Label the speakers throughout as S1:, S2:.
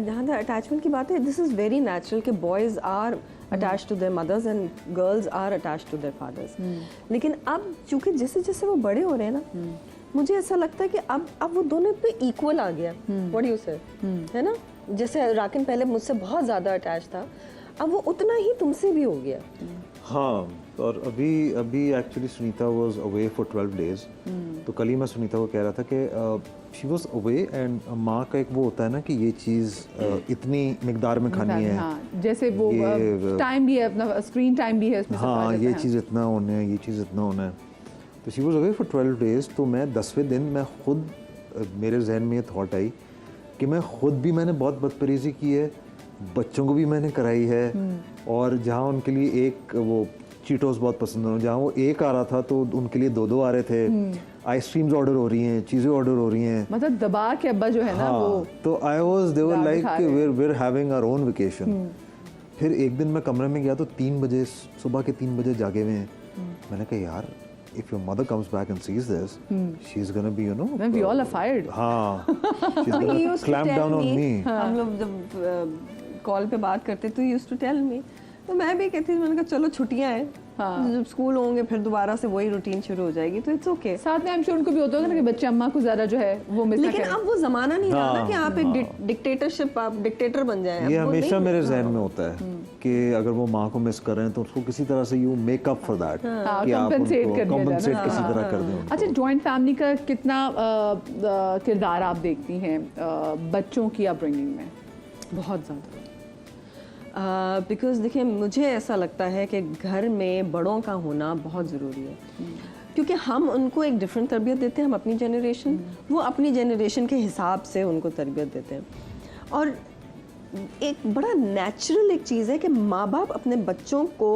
S1: जहाँ तक अटैचमेंट की बात है, दिस इज़ वेरी नेचुरल कि boys are attach to their mothers and girls are attach to their fathers. लेकिन अब चूँकि जैसे जैसे वो बड़े हो रहे हैं ना, मुझे ऐसा लगता है कि अब वो दोनों पे इक्वल आ गया। व्हाट डू यू से, है ना? जैसे राकिन पहले मुझसे बहुत ज़्यादा अटैच था, अब वो उतना ही तुमसे भी हो गया।
S2: हाँ, और अभी actually Sunita was away for 12 days. तो कल ही मैं सुनीता को कह रहा था कि शी वाज अवे एंड माँ का एक वो होता है ना कि ये चीज़ इतनी मिकदार में खानी है।
S3: हाँ, जैसे वो टाइम भी है, अपना स्क्रीन टाइम भी है उसमें।
S2: हाँ, ये चीज़ इतना होना है, ये चीज़ इतना होना है। तो she was away for 12 days. तो मैं 10वें दिन मैं खुद, मेरे जहन में ये थॉट आई कि मैंने बहुत बदतमीज़ी की है, बच्चों को भी मैंने कराई है। और जहाँ उनके लिए एक वो चीटोस बहुत पसंद है, जहाँ वो एक आ रहा था तो उनके लिए 2-2 आ रहे थे। आइसक्रीम्स ऑर्डर हो रही हैं, चीज़ें ऑर्डर हो रही हैं,
S3: मतलब दबा के अब्बा जो है ना वो।
S2: तो they were like we're having our own vacation। फिर एक दिन मैं कमरे में गया तो 3 बजे, सुबह के 3 बजे जागे हुए हैं। मैंने कहा यार, if your mother comes back and sees this, she's gonna be, you know,
S3: Then we all are fired।
S2: हाँ, she's gonna clamp down on me।
S1: हम लोग जब कॉल पे बात करते तो यूज्ड टू टेल मी, तो मैं भी कहती थी, मैंने कहा चलो छुट्टियां हैं, जब स्कूल होंगे फिर दोबारा से वही रूटीन शुरू हो जाएगी, तो इट्स ओके।
S3: साथ में आई एम श्योर उनको भी होता होगा ना कि बच्चे अम्मा को ज्यादा जो है वो मिस।
S1: लेकिन अब वो जमाना नहीं रहा ना कि आप एक डिक्टेटरशिप, आप डिक्टेटर बन जाएं।
S2: ये हमेशा मेरे जहन में होता है कि अगर वो माँ को मिस कर रहे हैं तो उसको किसी तरह से you make up for that, कि आप उनको कॉम्पनसेट किसी तरह कर दें।
S3: अच्छा, जॉइंट फैमिली का कितना किरदार आप देखती हैं बच्चों की अपब्रिंगिंग में?
S1: बहुत ज़्यादा। बिकॉज देखिए, मुझे ऐसा लगता है कि घर में बड़ों का होना बहुत ज़रूरी है, क्योंकि हम उनको एक डिफरेंट तरबियत देते हैं, हम अपनी जनरेशन, वो अपनी जनरेशन के हिसाब से उनको तरबियत देते हैं। और एक बड़ा नेचुरल एक चीज़ है कि माँ बाप अपने बच्चों को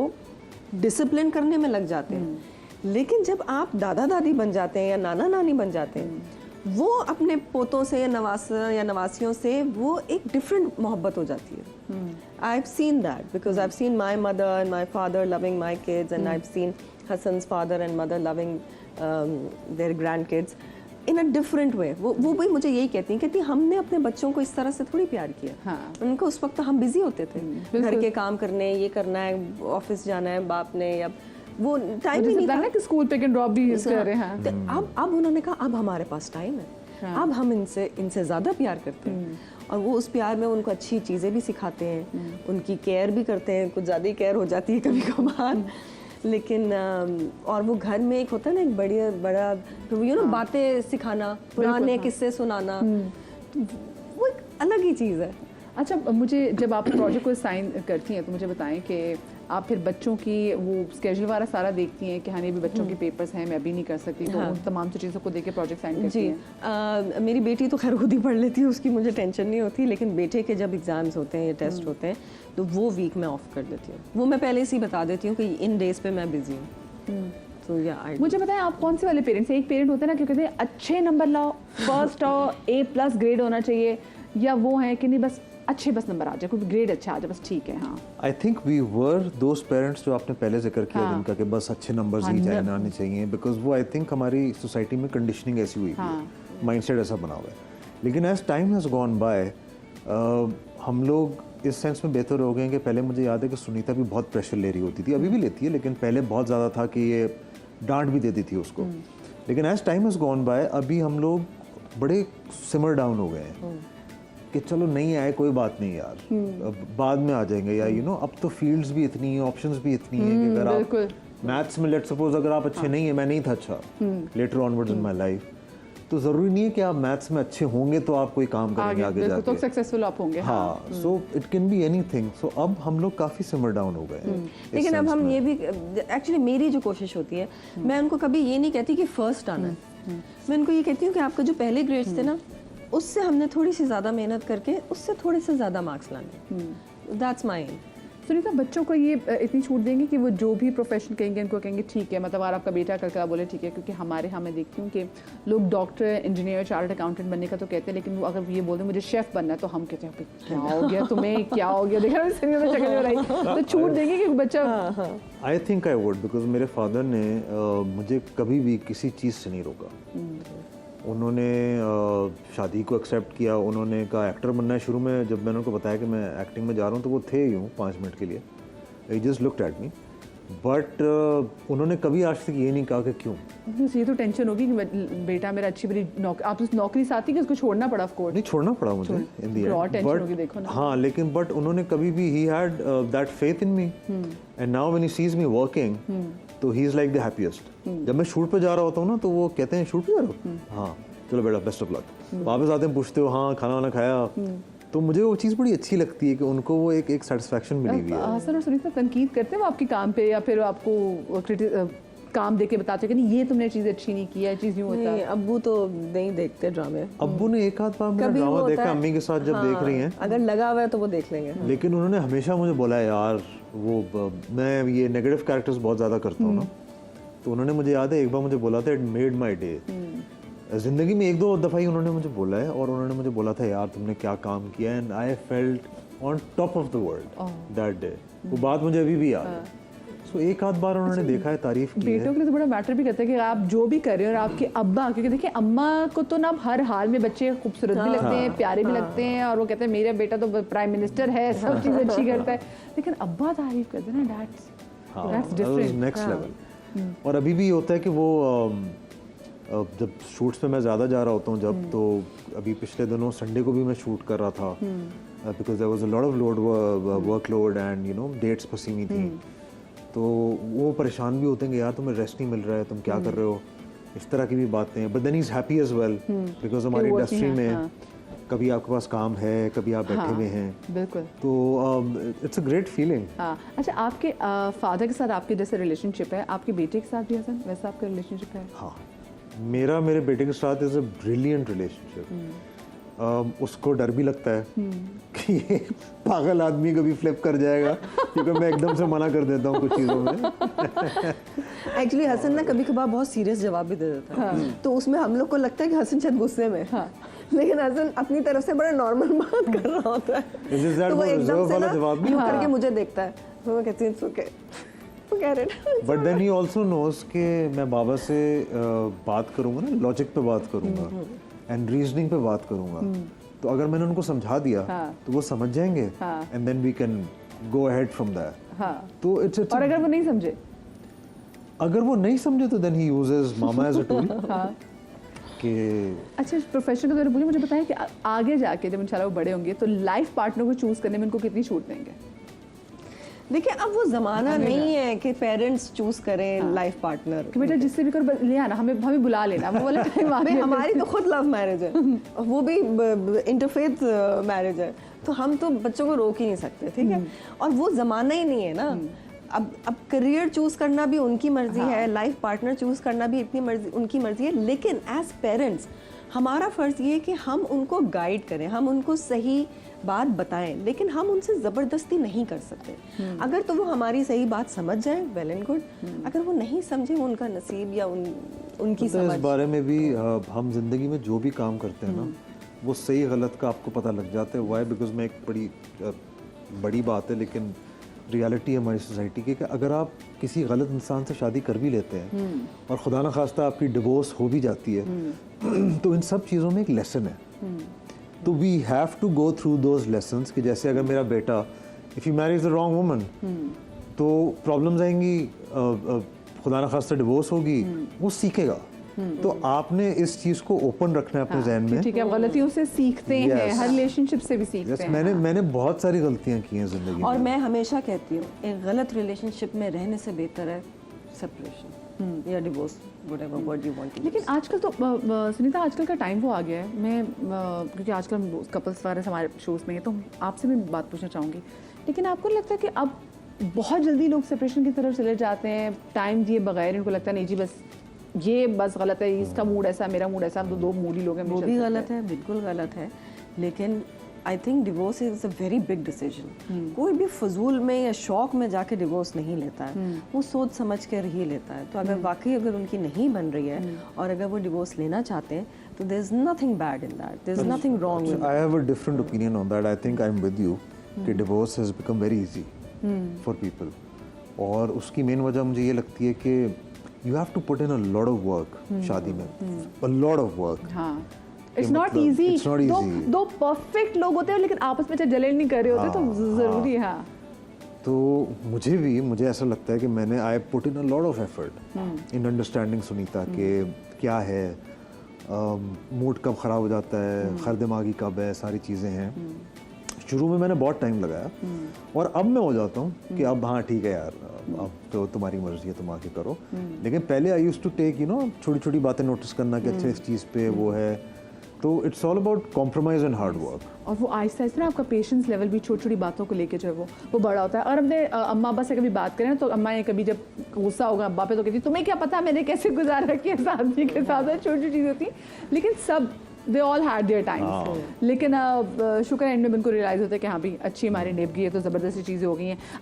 S1: डिसिप्लिन करने में लग जाते हैं, लेकिन जब आप दादा दादी बन जाते हैं या नाना नानी बन जाते हैं, वो अपने पोतों से या नवासियों से वो एक डिफरेंट मोहब्बत हो जाती है। I've seen that because I've seen my mother and my father loving my kids, and I've seen Hassan's father and mother loving their grandkids in a different way। वो भी मुझे यही कहती हमने अपने बच्चों को इस तरह से थोड़ी प्यार किया।
S3: हाँ।
S1: उनको उस वक्त हम बिजी होते थे, घर के काम करने, ये करना है, ऑफिस जाना है बाप ने, या वो टाइम ही नहीं था
S3: कि स्कूल पिक एंड ड्रॉप भी यूज कर रहे हैं।
S1: तो अब उन्होंने कहा अब हमारे पास टाइम है, अब हम इनसे ज़्यादा प्यार करते हैं, और वो उस प्यार में उनको अच्छी चीज़ें भी सिखाते हैं, उनकी केयर भी करते हैं, कुछ ज़्यादा ही केयर हो जाती है कभी कभार, लेकिन और वो घर में एक होता है ना, एक बड़ा यू नो बातें सिखाना, पुराने किस्से सुनाना, वो एक अलग ही चीज़ है।
S3: अच्छा, मुझे जब आप प्रोजेक्ट को साइन करती हैं तो मुझे बताएं कि आप फिर बच्चों की वो स्केड्यूल वाला सारा देखती हैं कि हाँ, ये भी बच्चों के पेपर्स हैं, मैं भी नहीं कर सकती, तो उन तमाम चीज़ों को देख के प्रोजेक्ट साइन करती हैं?
S1: मेरी बेटी तो खैर खुद ही पढ़ लेती है, उसकी मुझे टेंशन नहीं होती, लेकिन बेटे के जब एग्ज़ाम्स होते हैं या टेस्ट होते हैं तो वो वीक में ऑफ कर देती हूँ। वो मैं पहले से ही बता देती हूँ कि इन डेज पे मैं बिजी हूँ। तो
S3: मुझे बताएं, आप कौन से वाले पेरेंट्स हैं? एक पेरेंट होता है ना कि कहते हैं अच्छे नंबर लाओ, फर्स्ट आओ, A+ ग्रेड होना चाहिए, या वो है कि नहीं बस अच्छे बस नंबर आ जाए, कोई ग्रेड अच्छा आ जाए बस ठीक है। हाँ,
S2: I think we were those parents जो आपने पहले जिक्र किया, जिनका कि बस अच्छे नंबर्स ही जाए, आने चाहिए, बिकॉज वो आई थिंक हमारी सोसाइटी में कंडीशनिंग ऐसी हुई है, माइंडसेट ऐसा बना हुआ है। लेकिन as time has gone by हम लोग इस सेंस में बेहतर हो गए कि पहले मुझे याद है कि सुनीता भी बहुत प्रेशर ले रही होती थी, अभी भी लेती है, लेकिन पहले बहुत ज़्यादा था कि ये डांट भी देती थी उसको। लेकिन as time has gone by अभी हम लोग बड़े सिमर डाउन हो गए हैं कि चलो नहीं आए कोई बात नहीं यार, अब बाद में आ जाएंगे, या यू नो अब तो फील्ड्स भी इतनी हैं, ऑप्शंस भी इतनी हैं कि अगर आप मैथ्स में लेट सपोज अगर आप अच्छे नहीं है, मैं नहीं था अच्छा later onwards in my life, तो ज़रूरी नहीं है कि आप मैथ्स में अच्छे होंगे तो आप कोई काम करेंगे आगे जाके,
S3: तो सक्सेसफुल आप होंगे।
S2: हाँ, so it can be anything. So अब हम लोग काफ़ी सिमर डाउन हो गए।
S1: लेकिन अब हम ये भी, एक्चुअली मेरी जो कोशिश होती है, मैं उनको कभी ये नहीं कहती कि फर्स्ट आना है, मैं उनको ये कहती हूँ कि आपका जो पहले ग्रेड्स थे ना, उससे हमने थोड़ी सी ज़्यादा मेहनत करके उससे थोड़े से ज़्यादा मार्क्स लाने, दैट्स माय एम।
S3: सुनीता, बच्चों को ये इतनी छूट देंगे कि वो जो भी प्रोफेशन कहेंगे उनको कहेंगे ठीक है, मतलब अगर आपका बेटा करके बोले ठीक है, क्योंकि हमारे यहाँ मैं देखती हूँ कि लोग डॉक्टर, इंजीनियर, चार्टर्ड अकाउंटेंट बनने का तो कहते हैं, लेकिन वो अगर ये बोलते हैं मुझे शेफ़ बनना है, तो हम कहते हैं क्या हो गया तुम्हें, क्या हो गया, देखा शक्ल हो रही, तो छूट देंगे कि बच्चा।
S2: आई थिंक आई वुड, बिकॉज मेरे फादर ने मुझे कभी भी किसी चीज़ से नहीं रोका। उन्होंने शादी को एक्सेप्ट किया, उन्होंने कहा एक्टर बनना है। शुरू में जब मैंने उनको बताया कि मैं एक्टिंग में जा रहा हूँ तो वो थे यूँ 5 मिनट के लिए, he just looked at me, but उन्होंने कभी आज तक ये नहीं कहा कि क्यों।
S3: ये तो टेंशन होगी कि बेटा मेरा अच्छी बड़ी आप उस नौकरी साथी कि उसको छोड़ना पड़ा, ऑफ कोर्स
S2: नहीं छोड़ना पड़ा मुझे इन दी
S3: और टेंशन होगी,
S2: एंड,
S3: देखो ना।
S2: हाँ लेकिन बट उन्होंने कभी भी he had that faith in me, and now when he sees me working तो he is like the happiest. जब मैं शूट पे जा रहा होता हूँ ना तो वो कहते हैं शूट पे जा रहे हो, हाँ चलो बेटा बेस्ट ऑफ लक। वापस आते हैं पूछते हो हाँ खाना वाना खाया, तो मुझे वो चीज़ बड़ी अच्छी लगती है कि उनको वो एक सेटिस्फेक्शन मिली हुई है।
S3: हसन और सुनीता तनकीद करते हैं वो आपके काम पे, या फिर आपको काम देके बताते हो कि नहीं ये तुमने चीज़ अच्छी नहीं की है, चीज़ यूँ होता
S1: नहीं,
S3: है?
S1: अब्बू तो नहीं देखते ड्रामे।
S2: अब्बू ने एक आध बार मेरा
S1: कभी वो
S2: ड्रामा
S1: होता
S2: देखा
S1: है,
S2: अम्मी के साथ जब देख रही हैं,
S1: अगर लगा हुआ है तो वो देख लेंगे।
S2: लेकिन उन्होंने हमेशा मुझे बोला है यार वो मैं ये नेगेटिव कैरेक्टर्स बहुत ज़्यादा करता हूँ ना, तो उन्होंने मुझे याद है एक बार मुझे बोला था इट मेड माई डे। ज़िंदगी में 1-2 दफ़ा ही उन्होंने मुझे बोला है, और उन्होंने मुझे बोला था यार तुमने क्या काम किया, and I felt on top of the world that day. वो बात मुझे अभी भी याद है। सो एक आध बार उन्होंने देखा है, तारीफ की है।
S3: बेटों के लिए तो बड़ा मैटर भी करता है कि आप जो भी कर रहे हो, और आपके अब्बा, क्योंकि देखिए अम्मा को तो ना हर हाल में बच्चे खूबसूरत भी लगते हैं, प्यारे भी लगते हैं, और वो कहते हैं मेरा बेटा तो प्राइम मिनिस्टर है, सब चीज़ अच्छी करता है, लेकिन अब्बा तारीफ करते हैं ना, दैट्स डिफरेंट,
S2: नेक्स्ट लेवल। और अभी भी होता है कि वो जब शूट्स पे मैं ज़्यादा जा रहा होता हूँ जब, तो अभी पिछले दिनों संडे को भी मैं शूट कर रहा था, because there was a lot of workload and you know dates फंसी हुई थी, तो वो परेशान भी होते हैं कि यार तुम्हें रेस्ट नहीं मिल रहा है, तुम क्या कर रहे हो, इस तरह की भी बातें हैं। But then he is happy as well, because हमारी इंडस्ट्री में कभी आपके पास काम है, कभी आप बैठे हुए हैं,
S3: बिल्कुल,
S2: तो इट्स अ ग्रेट फीलिंग।
S3: हाँ। अच्छा, आपके फादर के साथ आपके जैसे रिलेशनशिप है, आपके बेटे के साथ भी हसन वैसा आपका रिलेशनशिप है?
S2: हाँ, मेरे बेटे के साथ इज अ ब्रिलियंट रिलेशनशिप। उसको डर भी लगता है कि ये पागल आदमी कभी फ्लिप कर जाएगा, क्योंकि मैं एकदम से मना कर देता हूँ कुछ चीज़ों में।
S1: एक्चुअली हसन ना कभी कभार बहुत सीरियस जवाब भी दे देता है, तो उसमें हम लोग को लगता है कि हसन शायद गुस्से में, लेकिन हसन अपनी तरफ से बड़ा नॉर्मल बात कर रहा होता है, तो वो एकदम से ना यूं करके मुझे देखता है, तो मैं कहती हूँ okay,
S2: but then he also knows कि मैं बाबा से बात करूंगा ना, लॉजिक पे बात करूंगा एंड रीजनिंग पे बात करूंगा, तो अगर मैंने उनको समझा दिया तो वो समझ जाएंगे, and then we can go ahead from that. तो इट्स
S3: और अगर वो नहीं समझे तो देन ही यूजेस मामा एज अ टूल। कि अच्छा, प्रोफेशन के बारे में बोलिए, मुझे बताएं कि आगे जाके जब इंशाल्लाह वो बड़े होंगे तो लाइफ पार्टनर को चूज करने में उनको कितनी छूट देंगे?
S1: देखिए अब वो जमाना नहीं है कि पेरेंट्स चूज करें लाइफ पार्टनर,
S3: कि बेटा जिससे भी करो ले आना, हमें बुला लेना, वो वाला टाइम आ गया।
S1: हमारी तो खुद लव मैरिज है, वो भी इंटरफेथ मैरिज है, तो हम तो बच्चों को रोक ही नहीं सकते, ठीक है। और वो जमाना ही नहीं है ना, अब करियर चूज करना भी उनकी मर्जी है, लाइफ पार्टनर चूज करना भी उनकी मर्जी है, लेकिन एज पेरेंट्स हमारा फर्ज ये है कि हम उनको गाइड करें, हम उनको सही बात बताएं, लेकिन हम उनसे ज़बरदस्ती नहीं कर सकते। अगर तो वो हमारी सही बात समझ जाए वेल एंड गुड, अगर वो नहीं समझे वो उनका नसीब या उनकी समझ।
S2: इस बारे में भी हम जिंदगी में जो भी काम करते हैं ना, वो सही गलत का आपको पता लग जाता है। वाई? बिकॉज में एक बड़ी बात है, लेकिन रियलिटी है हमारी सोसाइटी की कि अगर आप किसी गलत इंसान से शादी कर भी लेते हैं और खुदा न खास्ता आपकी डिवोर्स हो भी जाती है, तो इन सब चीज़ों में एक लेसन है। तो we have to go through those lessons कि जैसे अगर मेरा बेटा if you marries the wrong woman, तो प्रॉब्लम्स आएंगी, खुदा न खास्ता डिवोर्स होगी, वो सीखेगा। तो आपने इस चीज को ओपन रखना है अपने जहन में।
S3: ठीक है, आप गलतियों से सीखते हैं, हर रिलेशनशिप से भी सीखते हैं।
S2: मैंने बहुत सारी गलतियां की हैं जिंदगी में,
S1: और मैं हमेशा कहती हूँ एक गलत रिलेशनशिप में रहने से बेहतर है सेपरेशन या divorce, whatever word you want.
S3: लेकिन आजकल तो सुनीता, आजकल का टाइम वो आ गया है, मैं क्योंकि आजकल कपल्स वाले हमारे शोज में है, तो आपसे भी बात पूछना चाहूँगी, लेकिन आपको लगता है कि अब बहुत जल्दी लोग सेपरेशन की तरफ चले जाते हैं टाइम दिए बगैर? इनको लगता है नहीं जी बस ये बस गलत है, इसका मूड ऐसा, मेरा मूड ऐसा, हम तो दो मूड ही लोग हैं।
S1: वो भी गलत है, बिल्कुल गलत है, लेकिन I think divorce is a very big decision. कोई भी फजूल में या शौक में जाके डिवोर्स नहीं लेता है, वो सोच समझ कर ही लेता है। तो अगर वाकई अगर उनकी नहीं बन रही है और अगर वो डिवोर्स लेना चाहते हैं, तो there is nothing bad in that, there is nothing wrong with.
S2: I have a different opinion on that. I think I am with you कि divorce has become very easy for people, और उसकी main वजह मुझे ये लगती है कि you have to put in a lot of work शादी में, अ लॉट ऑफ वर्क।
S3: हाँ, इट्स
S2: कि
S3: नॉट
S2: मतलब,
S3: इजी।
S2: it's not easy।
S3: दो परफेक्ट लोग होते हैं लेकिन आपस में जले नहीं कर रहे होते, तो जरूरी है। हाँ।
S2: तो मुझे ऐसा लगता है कि मैंने I put in a lot of effort in understanding Sunita के क्या है, मूड कब ख़राब हो जाता है, खर दिमागी कब है, सारी चीज़ें हैं। शुरू में मैंने बहुत टाइम लगाया और अब मैं हो जाता हूँ कि अब हाँ ठीक है यार, अब तो तुम्हारी मर्जी है, तुम आके करो। लेकिन पहले आई यूज्ड टू टेक छोटी छोटी बातें नोटिस करना कि अच्छा इस चीज़ पे वो है, तो it's all about compromise and hard work.
S3: और वो आहिस्ता आहिस्ता ना आपका पेशेंस लेवल भी छोटी छोटी बातों को लेके जो है वो बड़ा होता है। और अपने अम्मा अब्बा से कभी बात करें तो अम्मा ये कभी जब गुस्सा होगा अब्बा पे तो कहती तुम्हें क्या पता मैंने कैसे गुजारा किया इस आदमी के साथ, छोटी छोटी चीज़ होती, लेकिन सब they all had there times. लेकिन शुक्र है एंड में उनको रियलाइज़ होता है कि हाँ भी अच्छी हमारी निभ गई है, तो ज़बरदस्ती चीज़ें हो गई हैं।